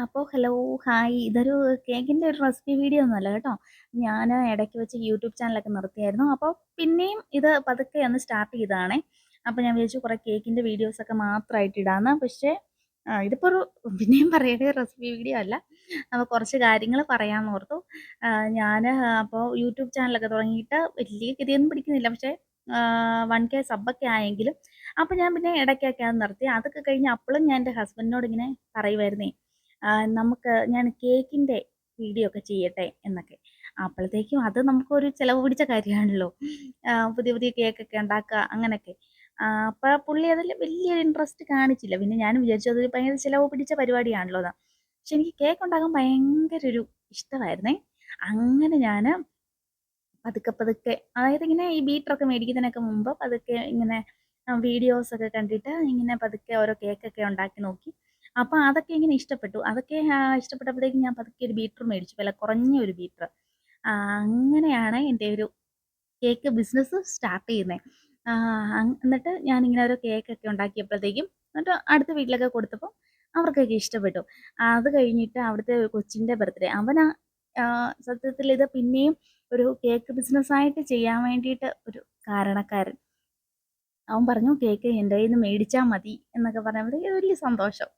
അപ്പോൾ hello, hi. ഇതൊരു കേക്കിൻ്റെ ഒരു റെസിപ്പി വീഡിയോ ഒന്നുമല്ല കേട്ടോ. ഞാൻ ഇടയ്ക്ക് വെച്ച് യൂട്യൂബ് ചാനലൊക്കെ നിർത്തിയായിരുന്നു. അപ്പോൾ പിന്നെയും ഇത് പതുക്കെ ഒന്ന് സ്റ്റാർട്ട് ചെയ്തതാണേ. അപ്പോൾ ഞാൻ വിചാരിച്ചു കുറേ കേക്കിൻ്റെ വീഡിയോസൊക്കെ മാത്രമായിട്ട് ഇടാമെന്ന്. പക്ഷേ ഇതിപ്പോൾ ഒരു പിന്നെയും പറയട്ടെ, റെസിപ്പി വീഡിയോ അല്ല. അപ്പോൾ കുറച്ച് കാര്യങ്ങൾ പറയാമെന്ന് ഓർത്തു. ഞാൻ അപ്പോൾ യൂട്യൂബ് ചാനലൊക്കെ തുടങ്ങിയിട്ട് വലിയ ഗതിയൊന്നും പിടിക്കുന്നില്ല. പക്ഷേ 1K സബ്ബൊക്കെ ആയെങ്കിലും അപ്പോൾ ഞാൻ പിന്നെ ഇടയ്ക്കൊക്കെ അത് നിർത്തി. അതൊക്കെ കഴിഞ്ഞ് അപ്പോഴും ഞാൻ എൻ്റെ ഹസ്ബൻഡിനോട് ഇങ്ങനെ പറയുമായിരുന്നേ, ഞാൻ കേക്കിൻ്റെ വീഡിയോ ഒക്കെ ചെയ്യട്ടെ എന്നൊക്കെ. അപ്പോഴത്തേക്കും അത് നമുക്കൊരു ചിലവ് പിടിച്ച കാര്യമാണല്ലോ. പുതിയ പുതിയ കേക്കൊക്കെ ഉണ്ടാക്കുക അങ്ങനെയൊക്കെ. അപ്പോൾ പുള്ളി അതിൽ വലിയൊരു ഇൻട്രസ്റ്റ് കാണിച്ചില്ല. പിന്നെ ഞാനും വിചാരിച്ചു അതൊരു ഭയങ്കര ചിലവ് പിടിച്ച പരിപാടിയാണല്ലോ എന്ന്. പക്ഷെ എനിക്ക് കേക്ക് ഉണ്ടാക്കാൻ ഭയങ്കര ഒരു ഇഷ്ടമായിരുന്നേ. അങ്ങനെ ഞാൻ പതുക്കെ പതുക്കെ, അതായത് ഇങ്ങനെ ഈ ബീറ്ററൊക്കെ മേടിക്കുന്നതിനൊക്കെ മുമ്പ് പതുക്കെ ഇങ്ങനെ വീഡിയോസൊക്കെ കണ്ടിട്ട് ഇങ്ങനെ പതുക്കെ ഓരോ കേക്കൊക്കെ ഉണ്ടാക്കി നോക്കി. അപ്പോൾ അതൊക്കെ ഇങ്ങനെ ഇഷ്ടപ്പെട്ടു. അതൊക്കെ ഇഷ്ടപ്പെട്ടപ്പോഴത്തേക്കും ഞാൻ പതുക്കെ ഒരു ബീറ്റർ മേടിച്ചു. വില കുറഞ്ഞ ഒരു ബീറ്റർ. അങ്ങനെയാണ് എൻ്റെ ഒരു കേക്ക് ബിസിനസ് സ്റ്റാർട്ട് ചെയ്യുന്നത്. എന്നിട്ട് ഞാനിങ്ങനെ ഓരോ കേക്കൊക്കെ ഉണ്ടാക്കിയപ്പോഴത്തേക്കും, എന്നിട്ട് അടുത്ത വീട്ടിലൊക്കെ കൊടുത്തപ്പോൾ അവർക്കൊക്കെ ഇഷ്ടപ്പെട്ടു. അത് കഴിഞ്ഞിട്ട് അവിടുത്തെ ഒരു കൊച്ചിൻ്റെ ബർത്ത്ഡേ, അവനാ സത്യത്തിൽ ഇത് പിന്നെയും ഒരു കേക്ക് ബിസിനസ്സായിട്ട് ചെയ്യാൻ വേണ്ടിയിട്ട് ഒരു കാരണക്കാരൻ. അവൻ പറഞ്ഞു കേക്ക് എൻ്റെ കയ്യിൽ നിന്ന് മേടിച്ചാൽ മതി എന്നൊക്കെ പറഞ്ഞപ്പോഴത്തേക്ക് വലിയ സന്തോഷം.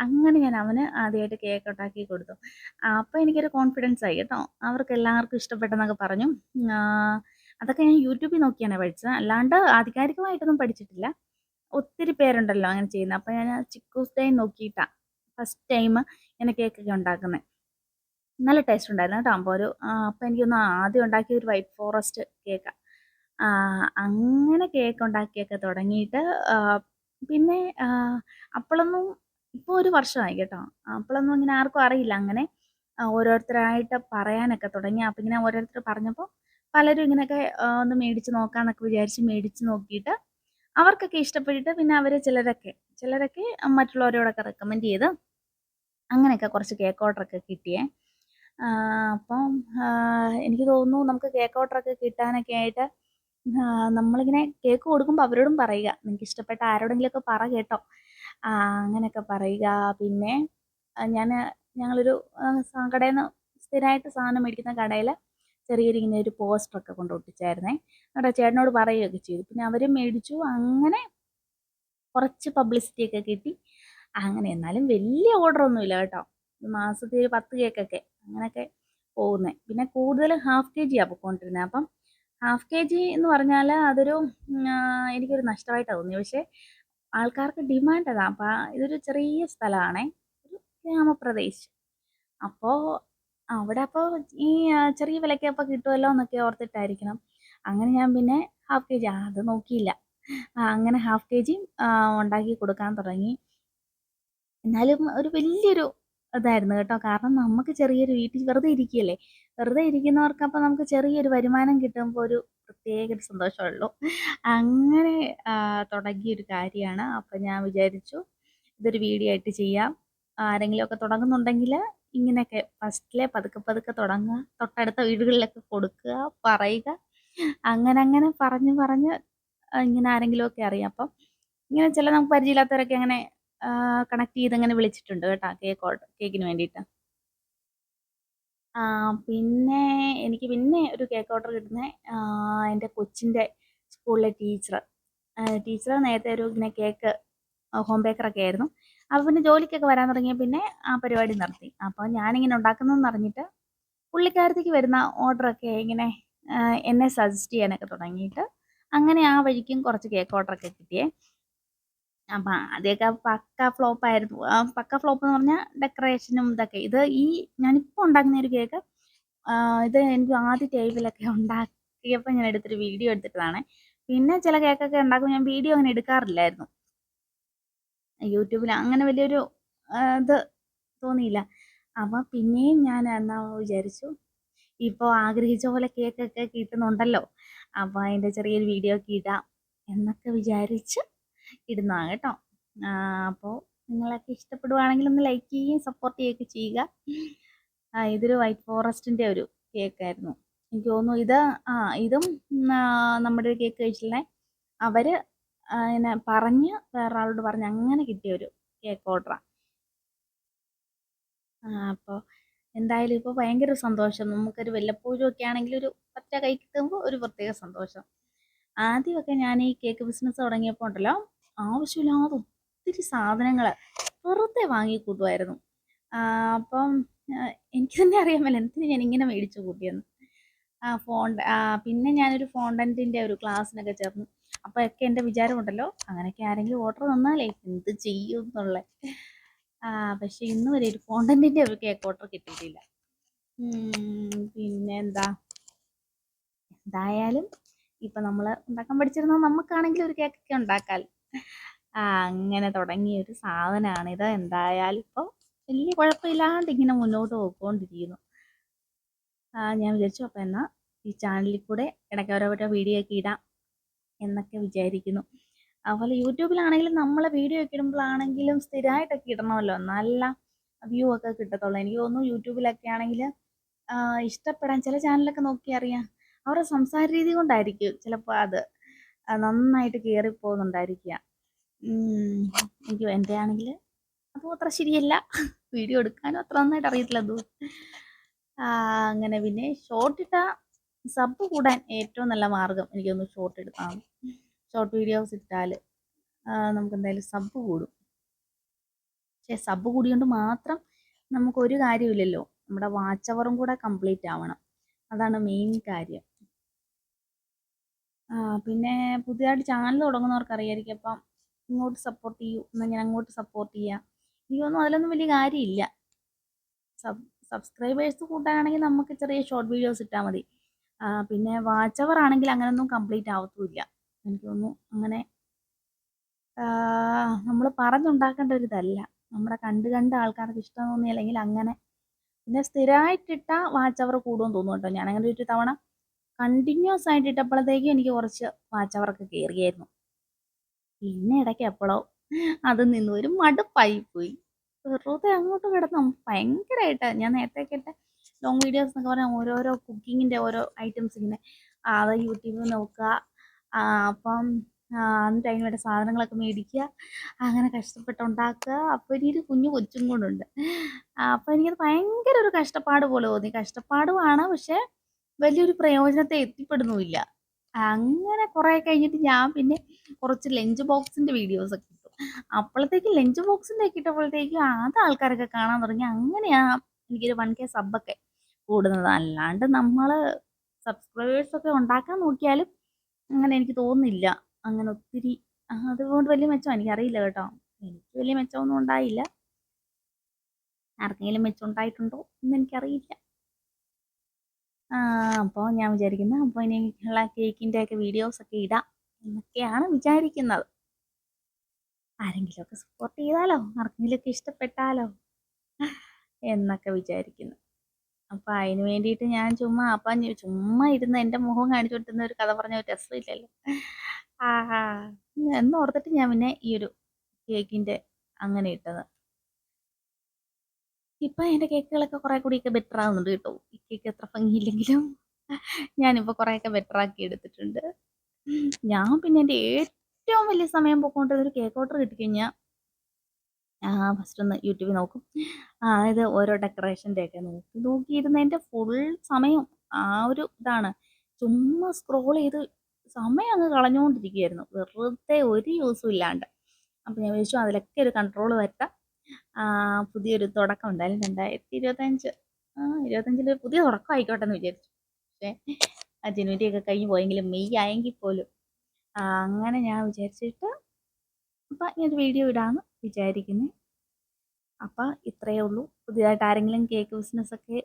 അങ്ങനെ ഞാൻ അവന് ആദ്യമായിട്ട് കേക്ക് ഉണ്ടാക്കി കൊടുത്തു. അപ്പോൾ എനിക്കൊരു കോൺഫിഡൻസ് ആയി കേട്ടോ. അവർക്ക് എല്ലാവർക്കും ഇഷ്ടപ്പെട്ടെന്നൊക്കെ പറഞ്ഞു. ആ, അതൊക്കെ ഞാൻ യൂട്യൂബിൽ നോക്കിയാണ് പഠിച്ചത്, അല്ലാണ്ട് ആധികാരികമായിട്ടൊന്നും പഠിച്ചിട്ടില്ല. ഒത്തിരി പേരുണ്ടല്ലോ അങ്ങനെ ചെയ്യുന്നത്. അപ്പോൾ ഞാൻ ചിക്കൂസ് ഡേ നോക്കിയിട്ടാണ് ഫസ്റ്റ് ടൈം ഇങ്ങനെ കേക്കൊക്കെ ഉണ്ടാക്കുന്നത്. നല്ല ടേസ്റ്റ് ഉണ്ടായിരുന്നു കേട്ടോ. അപ്പോൾ എനിക്കൊന്ന് ആദ്യം ഉണ്ടാക്കിയ ഒരു വൈറ്റ് ഫോറസ്റ്റ് കേക്കാണ്. അങ്ങനെ കേക്ക് ഉണ്ടാക്കിയൊക്കെ തുടങ്ങിയിട്ട് പിന്നെ അപ്പോഴൊന്നും, ഇപ്പോൾ ഒരു വർഷമായി കേട്ടോ. അപ്പോഴൊന്നും ഇങ്ങനെ ആർക്കും അറിയില്ല. അങ്ങനെ ഓരോരുത്തരായിട്ട് പറയാനൊക്കെ തുടങ്ങി. അപ്പോൾ ഇങ്ങനെ ഓരോരുത്തർ പറഞ്ഞപ്പോൾ പലരും ഇങ്ങനെയൊക്കെ ഒന്ന് മേടിച്ച് നോക്കാമെന്നൊക്കെ വിചാരിച്ച് മേടിച്ച് നോക്കിയിട്ട് അവർക്കൊക്കെ ഇഷ്ടപ്പെട്ടിട്ട് പിന്നെ അവർ ചിലരൊക്കെ മറ്റുള്ളവരോടൊക്കെ റെക്കമെൻഡ് ചെയ്ത് അങ്ങനെയൊക്കെ കുറച്ച് കേക്ക് ഓർഡറൊക്കെ കിട്ടിയേ. അപ്പം എനിക്ക് തോന്നുന്നു നമുക്ക് കേക്ക് ഓർഡറൊക്കെ കിട്ടാനൊക്കെ ആയിട്ട് നമ്മളിങ്ങനെ കേക്ക് കൊടുക്കുമ്പോൾ അവരോടും പറയുക, നിങ്ങൾക്ക് ഇഷ്ടപ്പെട്ട ആരോടെങ്കിലുമൊക്കെ പറ കേട്ടോ, അങ്ങനെയൊക്കെ പറയുക. പിന്നെ ഞങ്ങളൊരു കടയിൽ നിന്ന് സ്ഥിരമായിട്ട് സാധനം മേടിക്കുന്ന കടയിൽ ചെറിയൊരു ഇങ്ങനെ ഒരു പോസ്റ്ററൊക്കെ കൊണ്ട് ഒട്ടിച്ചായിരുന്നേ. എന്നിട്ട് ചേട്ടനോട് പറയുകയൊക്കെ ചെയ്തു. പിന്നെ അവരും മേടിച്ചു. അങ്ങനെ കുറച്ച് പബ്ലിസിറ്റിയൊക്കെ കിട്ടി. അങ്ങനെ എന്നാലും വലിയ ഓർഡറൊന്നുമില്ല കേട്ടോ. മാസത്തിൽ ഒരു 10 കേക്കൊക്കെ അങ്ങനെയൊക്കെ പോകുന്നത്. പിന്നെ കൂടുതലും ഹാഫ് കെ ജിയാണ് പൊയ്ക്കൊണ്ടിരുന്നത്. അപ്പം ഹാഫ് കെ ജി എന്ന് പറഞ്ഞാൽ അതൊരു എനിക്കൊരു നഷ്ടമായിട്ടാണ് തോന്നിയത്. പക്ഷേ ആൾക്കാർക്ക് ഡിമാൻഡ് അതാണ്. അപ്പം ഇതൊരു ചെറിയ സ്ഥലമാണേ, ഒരു ഗ്രാമപ്രദേശം. അപ്പോൾ അവിടെ അപ്പോൾ ഈ ചെറിയ വിലയ്ക്ക് അപ്പോൾ കിട്ടുമല്ലോ എന്നൊക്കെ ഓർത്തിട്ടായിരിക്കണം. അങ്ങനെ ഞാൻ പിന്നെ ഹാഫ് കെ ജി അത് നോക്കിയില്ല. അങ്ങനെ ഹാഫ് കെ ജി ഉണ്ടാക്കി കൊടുക്കാൻ തുടങ്ങി. എന്നാലും ഒരു വലിയൊരു ഇതായിരുന്നു കേട്ടോ. കാരണം നമുക്ക് ചെറിയൊരു വീട്ടിൽ വെറുതെ ഇരിക്കുകയല്ലേ. വെറുതെ ഇരിക്കുന്നവർക്ക് അപ്പോൾ നമുക്ക് ചെറിയൊരു വരുമാനം കിട്ടുമ്പോൾ ഒരു പ്രത്യേക ഒരു സന്തോഷമുള്ളൂ. അങ്ങനെ തുടങ്ങിയൊരു കാര്യമാണ്. അപ്പോൾ ഞാൻ വിചാരിച്ചു ഇതൊരു വീഡിയോ ആയിട്ട് ചെയ്യാം. ആരെങ്കിലുമൊക്കെ തുടങ്ങുന്നുണ്ടെങ്കിൽ ഇങ്ങനെയൊക്കെ ഫസ്റ്റിലെ പതുക്കെ പതുക്കെ തുടങ്ങുക, തൊട്ടടുത്ത വീടുകളിലൊക്കെ കൊടുക്കുക, പറയുക. അങ്ങനെ അങ്ങനെ പറഞ്ഞ് പറഞ്ഞ് ഇങ്ങനെ ആരെങ്കിലുമൊക്കെ അറിയാം. അപ്പം ഇങ്ങനെ ചില നമുക്ക് പരിചയമില്ലാത്തവരൊക്കെ അങ്ങനെ കണക്ട് ചെയ്ത് ഇങ്ങനെ വിളിച്ചിട്ടുണ്ട് കേട്ടോ, കേക്കിന് വേണ്ടിയിട്ട്. പിന്നെ എനിക്ക് പിന്നെ ഒരു കേക്ക് ഓർഡർ കിട്ടുന്നത് എൻ്റെ കൊച്ചിൻ്റെ സ്കൂളിലെ ടീച്ചർ നേരത്തെ ഒരു ഇങ്ങനെ കേക്ക് ഹോം ബേക്കറൊക്കെ ആയിരുന്നു. അപ്പോൾ പിന്നെ ജോലിക്കൊക്കെ വരാൻ തുടങ്ങിയ പിന്നെ ആ പരിപാടി നിർത്തി. അപ്പോൾ ഞാനിങ്ങനെ ഉണ്ടാക്കുന്നതെന്ന് അറിഞ്ഞിട്ട് പുള്ളിക്കാരത്തേക്ക് വരുന്ന ഓർഡറൊക്കെ ഇങ്ങനെ എന്നെ സജസ്റ്റ് ചെയ്യാനൊക്കെ തുടങ്ങിയിട്ട് അങ്ങനെ ആ വഴിക്കും കുറച്ച് കേക്ക് ഓർഡറൊക്കെ കിട്ടിയേ. അപ്പം ആദ്യമൊക്കെ പക്ക ഫ്ലോപ്പായിരുന്നു. പക്ക ഫ്ലോപ്പ് എന്ന് പറഞ്ഞാൽ ഡെക്കറേഷനും ഇതൊക്കെ. ഞാനിപ്പോൾ ഉണ്ടാക്കുന്ന ഒരു കേക്ക്, ഇത് എനിക്ക് ആദ്യ ടൈമിലൊക്കെ ഉണ്ടാക്കിയപ്പോൾ ഞാൻ എടുത്തൊരു വീഡിയോ എടുത്തിട്ടതാണ്. പിന്നെ ചില കേക്കൊക്കെ ഉണ്ടാക്കുമ്പോൾ ഞാൻ വീഡിയോ അങ്ങനെ എടുക്കാറില്ലായിരുന്നു. യൂട്യൂബിൽ അങ്ങനെ വലിയൊരു ഇത് തോന്നിയില്ല. അപ്പം പിന്നെയും ഞാൻ എന്നാ വിചാരിച്ചു, ഇപ്പോൾ ആഗ്രഹിച്ച പോലെ കേക്കൊക്കെ കിട്ടുന്നുണ്ടല്ലോ, അപ്പോൾ അതിൻ്റെ ചെറിയൊരു വീഡിയോ ഒക്കെ ഇടാം എന്നൊക്കെ വിചാരിച്ച് ഇടുന്നതാണ് കേട്ടോ. അപ്പോൾ നിങ്ങളൊക്കെ ഇഷ്ടപ്പെടുവാണെങ്കിൽ ഒന്ന് ലൈക്ക് ചെയ്യുകയും സപ്പോർട്ട് ചെയ്യുകയൊക്കെ ചെയ്യുക. ഇതൊരു വൈറ്റ് ഫോറസ്റ്റിൻ്റെ ഒരു കേക്കായിരുന്നു. എനിക്ക് തോന്നുന്നു ഇതും നമ്മുടെ ഒരു കേക്ക് കഴിച്ചില്ലേ, അവർ ഇങ്ങനെ പറഞ്ഞ് വേറൊരാളോട് പറഞ്ഞ് അങ്ങനെ കിട്ടിയൊരു കേക്ക് ഓർഡറാണ്. അപ്പോൾ എന്തായാലും ഇപ്പോൾ ഭയങ്കര സന്തോഷം. നമുക്കൊരു വല്ലപ്പോഴും ഒക്കെ ആണെങ്കിലും ഒരു ഒറ്റ കൈ കിട്ടുമ്പോൾ ഒരു പ്രത്യേക സന്തോഷം. ആദ്യമൊക്കെ ഞാൻ ഈ കേക്ക് ബിസിനസ് തുടങ്ങിയപ്പോൾ ഉണ്ടല്ലോ, ആവശ്യമില്ലാതെ ഒത്തിരി സാധനങ്ങൾ വെറുതെ വാങ്ങിക്കൂട്ടുമായിരുന്നു. അപ്പം എനിക്ക് തന്നെ അറിയാൻ മേല എന്തിന് ഞാനിങ്ങനെ മേടിച്ചു കൂട്ടിയെന്ന്. പിന്നെ ഞാനൊരു ഫോണ്ടൻറ്റിൻ്റെ ഒരു ക്ലാസ്സിനൊക്കെ ചേർന്നു. അപ്പോഴൊക്കെ എൻ്റെ വിചാരമുണ്ടല്ലോ, അങ്ങനെയൊക്കെ ആരെങ്കിലും ഓർഡർ തന്നാലേ എന്ത് ചെയ്യും എന്നുള്ളത്. പക്ഷെ ഇന്ന് വരെ ഒരു ഫോണ്ടൻറ്റിൻ്റെ ഒരു കേക്ക് ഓർഡർ കിട്ടിയിട്ടില്ല. പിന്നെ എന്തായാലും ഇപ്പം നമ്മൾ ഉണ്ടാക്കാൻ പഠിച്ചിരുന്നത് നമുക്കാണെങ്കിലും ഒരു കേക്കൊക്കെ ഉണ്ടാക്കാം. അങ്ങനെ തുടങ്ങിയ ഒരു സാധനമാണിത്. എന്തായാലും ഇപ്പോൾ വലിയ കുഴപ്പമില്ലാണ്ട് ഇങ്ങനെ മുന്നോട്ട് പോയിക്കൊണ്ടിരിക്കുന്നു. ഞാൻ വിചാരിച്ചു അപ്പോൾ എന്നാൽ ഈ ചാനലിൽ കൂടെ ഇടയ്ക്ക് ഓരോ വീഡിയോ ഒക്കെ ഇടാം എന്നൊക്കെ വിചാരിക്കുന്നു. അതുപോലെ യൂട്യൂബിലാണെങ്കിലും നമ്മളെ വീഡിയോ ഒക്കെ ഇടുമ്പോഴാണെങ്കിലും സ്ഥിരമായിട്ടൊക്കെ ഇടണമല്ലോ, നല്ല വ്യൂ ഒക്കെ കിട്ടത്തുള്ളൂ. എനിക്ക് തോന്നുന്നു യൂട്യൂബിലൊക്കെ ആണെങ്കിൽ ഇഷ്ടപ്പെടാൻ ചില ചാനലൊക്കെ നോക്കി അറിയാം, അവരുടെ സംസാര രീതി കൊണ്ടായിരിക്കും ചിലപ്പോൾ അത് നന്നായിട്ട് കയറിപ്പോകുന്നുണ്ടായിരിക്കുക. എനിക്ക് എൻ്റെ ആണെങ്കിൽ അതും അത്ര ശരിയല്ല, വീഡിയോ എടുക്കാനും അത്ര നന്നായിട്ട് അറിയത്തില്ല അതും. അങ്ങനെ പിന്നെ ഷോർട്ട് ഇട്ടാൽ സബ് കൂടാൻ ഏറ്റവും നല്ല മാർഗം എനിക്കൊന്ന് ഷോർട്ട് എടുത്താണ്. ഷോർട്ട് വീഡിയോസ് ഇട്ടാൽ നമുക്ക് എന്തായാലും സബ് കൂടും. പക്ഷേ സബ് കൂടിയോണ്ട് മാത്രം നമുക്കൊരു കാര്യമില്ലല്ലോ, നമ്മുടെ വാച്ച് അവറും കൂടെ കംപ്ലീറ്റ് ആവണം. അതാണ് മെയിൻ കാര്യം. പിന്നെ പുതിയതായിട്ട് ചാനൽ തുടങ്ങുന്നവർക്ക് അറിയായിരിക്കും. അപ്പം ഇങ്ങോട്ട് സപ്പോർട്ട് ചെയ്യൂ, എന്നാൽ ഞാൻ അങ്ങോട്ട് സപ്പോർട്ട് ചെയ്യാം. എനിക്കൊന്നും അതിലൊന്നും വലിയ കാര്യമില്ല. സബ്സ്ക്രൈബേഴ്സ് കൂട്ടാനാണെങ്കിൽ നമുക്ക് ചെറിയ ഷോർട്ട് വീഡിയോസ് ഇട്ടാൽ മതി. പിന്നെ വാച്ച് അവർ ആണെങ്കിൽ അങ്ങനെയൊന്നും കംപ്ലീറ്റ് ആവത്തുമില്ല. എനിക്ക് തോന്നുന്നു അങ്ങനെ നമ്മൾ പറഞ്ഞുണ്ടാക്കേണ്ട ഒരു ഇതല്ല, നമ്മുടെ കണ്ട് ആൾക്കാർക്ക് ഇഷ്ടം തോന്നി അല്ലെങ്കിൽ അങ്ങനെ. പിന്നെ സ്ഥിരമായിട്ടിട്ട വാച്ച് അവർ കൂടുമെന്ന് തോന്നുന്നു കേട്ടോ. ഞാനങ്ങനെ ഒരു തവണ കണ്ടിന്യൂസ് ആയിട്ട് ഇട്ടപ്പോഴത്തേക്കും എനിക്ക് കുറച്ച് വാച്ച് അവറൊക്കെ കയറിയായിരുന്നു. പിന്നെ ഇടയ്ക്ക് എപ്പോഴോ അത് നിന്ന് ഒരു മടുപ്പായിപ്പോയി. വെറുതെ അങ്ങോട്ട് കിടന്നു ഭയങ്കരമായിട്ട്. ഞാൻ നേരത്തെ ഇട്ട ലോങ് വീഡിയോസ് എന്നൊക്കെ പറഞ്ഞാൽ ഓരോരോ കുക്കിങ്ങിൻ്റെ ഓരോ ഐറ്റംസ് ഇങ്ങനെ അത് യൂട്യൂബിൽ നോക്കുക, അപ്പം എന്നിട്ട് അതിന് വേണ്ട സാധനങ്ങളൊക്കെ മേടിക്കുക, അങ്ങനെ കഷ്ടപ്പെട്ട് ഉണ്ടാക്കുക. അപ്പോൾ ഇനി ഒരു കുഞ്ഞു കൊച്ചും കൊണ്ടുണ്ട്. അപ്പോൾ എനിക്കത് ഭയങ്കര ഒരു കഷ്ടപ്പാട് പോലെ തോന്നി. കഷ്ടപ്പാടുമാണ്, പക്ഷെ വലിയൊരു പ്രയോജനത്തെ എത്തിപ്പെടുന്നുമില്ല. അങ്ങനെ കുറേ കഴിഞ്ഞിട്ട് ഞാൻ പിന്നെ കുറച്ച് ലഞ്ച് ബോക്സിൻ്റെ വീഡിയോസൊക്കെ ഇട്ടു. അപ്പോഴത്തേക്കും ലഞ്ച് ബോക്സിൻ്റെ ഒക്കെ ഇട്ടപ്പോഴത്തേക്കും അത് ആൾക്കാരൊക്കെ കാണാൻ തുടങ്ങി. അങ്ങനെയാണ് എനിക്കൊരു 1K സബ്ബൊക്കെ കൂടുന്നത്. അല്ലാണ്ട് നമ്മൾ സബ്സ്ക്രൈബേഴ്സൊക്കെ ഉണ്ടാക്കാൻ നോക്കിയാലും അങ്ങനെ എനിക്ക് തോന്നുന്നില്ല അങ്ങനെ ഒത്തിരി. അതുകൊണ്ട് വലിയ മെച്ചം എനിക്കറിയില്ല കേട്ടോ. എനിക്ക് വലിയ മെച്ചമൊന്നും ഉണ്ടായില്ല. ആർക്കെങ്കിലും മെച്ചം ഉണ്ടായിട്ടുണ്ടോ എന്ന് എനിക്കറിയില്ല. അപ്പോൾ ഞാൻ വിചാരിക്കുന്നത് അപ്പോൾ ഇനിയുള്ള കേക്കിൻ്റെ ഒക്കെ വീഡിയോസൊക്കെ ഇടാം എന്നൊക്കെയാണ് വിചാരിക്കുന്നത്. ആരെങ്കിലുമൊക്കെ സപ്പോർട്ട് ചെയ്താലോ, ആർക്കെങ്കിലുമൊക്കെ ഇഷ്ടപ്പെട്ടാലോ എന്നൊക്കെ വിചാരിക്കുന്നു. അപ്പോൾ അതിന് വേണ്ടിയിട്ട് ഞാൻ ചുമ്മാ ഇരുന്ന് എൻ്റെ മുഖം കാണിച്ചു കൊടുത്തുന്ന ഒരു കഥ പറഞ്ഞ ഒരു രസമില്ലല്ലോ. എന്നോർത്തിട്ട് ഞാൻ പിന്നെ ഈ ഒരു കേക്കിൻ്റെ അങ്ങനെ ഇട്ടത്. ഇപ്പം എൻ്റെ കേക്കുകളൊക്കെ കുറേ കൂടിയൊക്കെ ബെറ്റർ ആവുന്നുണ്ട് കേട്ടോ. ഈ കേക്ക് എത്ര ഭംഗിയില്ലെങ്കിലും ഞാനിപ്പോൾ കുറേയൊക്കെ ബെറ്റർ ആക്കി എടുത്തിട്ടുണ്ട്. ഞാൻ പിന്നെ എൻ്റെ ഏറ്റവും വലിയ സമയം പോയിക്കൊണ്ടിരുന്നൊരു കേക്ക് ഓർഡർ കിട്ടിക്കഴിഞ്ഞാൽ ഫസ്റ്റ് ഒന്ന് യൂട്യൂബിൽ നോക്കും. അതായത് ഓരോ ഡെക്കറേഷൻ്റെ ഒക്കെ നോക്കിയിരുന്ന എൻ്റെ ഫുൾ സമയം ഒരു ഇതാണ്. ചുമ്മാ സ്ക്രോൾ ചെയ്ത് സമയം അങ്ങ് കളഞ്ഞുകൊണ്ടിരിക്കുകയായിരുന്നു, വെറുതെ ഒരു യൂസും ഇല്ലാണ്ട്. അപ്പോൾ ഞാൻ വിചാരിച്ചു അതിലൊക്കെ ഒരു കൺട്രോൾ വരുത്താം. പുതിയൊരു തുടക്കം എന്തായാലും 2025 പുതിയ തുടക്കം ആയിക്കോട്ടെ എന്ന് വിചാരിച്ചു. പക്ഷേ ജനുവരി ഒക്കെ കഴിഞ്ഞ് പോയെങ്കിലും മെയ് ആയെങ്കിൽ പോലും അങ്ങനെ ഞാൻ വിചാരിച്ചിട്ട് അപ്പം ഇങ്ങനൊരു വീഡിയോ ഇടാമെന്ന് വിചാരിക്കുന്നത്. അപ്പം ഇത്രയേ ഉള്ളൂ. പുതിയതായിട്ട് ആരെങ്കിലും കേക്ക് ബിസിനസ്സൊക്കെ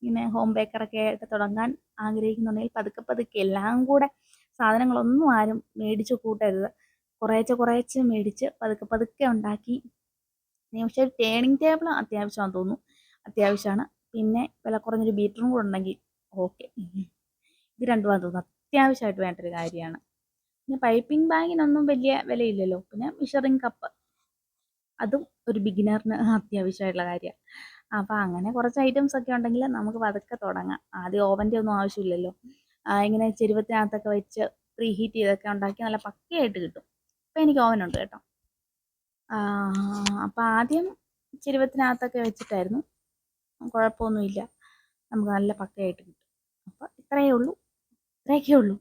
ഇങ്ങനെ ഹോം ബേക്കറൊക്കെ ആയിട്ട് തുടങ്ങാൻ ആഗ്രഹിക്കുന്നുണ്ടെങ്കിൽ പതുക്കെ എല്ലാം കൂടെ സാധനങ്ങളൊന്നും ആരും മേടിച്ച് കൂട്ടരുത്. കുറേശ്ശെ മേടിച്ച് പതുക്കെ ഉണ്ടാക്കി. പക്ഷേ ഒരു ടേണിംഗ് ടേബിൾ അത്യാവശ്യമാണെന്ന് തോന്നുന്നു. അത്യാവശ്യമാണ്. പിന്നെ വില കുറഞ്ഞൊരു ബീറ്ററും കൂടെ ഉണ്ടെങ്കിൽ ഓക്കെ. ഇത് രണ്ടുമാണെന്ന് തോന്നുന്നു അത്യാവശ്യമായിട്ട് വേണ്ടൊരു കാര്യമാണ്. പിന്നെ പൈപ്പിംഗ് ബാഗിനൊന്നും വലിയ വിലയില്ലല്ലോ. പിന്നെ മെഷറിംഗ് കപ്പ്, അതും ഒരു ബിഗിനറിന് അത്യാവശ്യമായിട്ടുള്ള കാര്യമാണ്. അപ്പോൾ അങ്ങനെ കുറച്ച് ഐറ്റംസ് ഒക്കെ ഉണ്ടെങ്കിൽ നമുക്ക് പതുക്കെ തുടങ്ങാം. ആദ്യം ഓവൻ്റെ ഒന്നും ആവശ്യമില്ലല്ലോ. ഇങ്ങനെ ചെരുവത്തിനകത്തൊക്കെ വെച്ച് പ്രീ ഹീറ്റ് ചെയ്തൊക്കെ ഉണ്ടാക്കി നല്ല പക്കയായിട്ട് കിട്ടും. അപ്പോൾ എനിക്ക് ഓവനുണ്ട് കേട്ടോ. അപ്പോൾ ആദ്യം ചെരുവത്തിനകത്തൊക്കെ വെച്ചിട്ടായിരുന്നു കുഴപ്പമൊന്നുമില്ല. നമുക്ക് നല്ല പക്കയായിട്ട് കിട്ടും. അപ്പോൾ ഇത്രയേ ഉള്ളൂ. ഇത്രയൊക്കെ ഉള്ളൂ.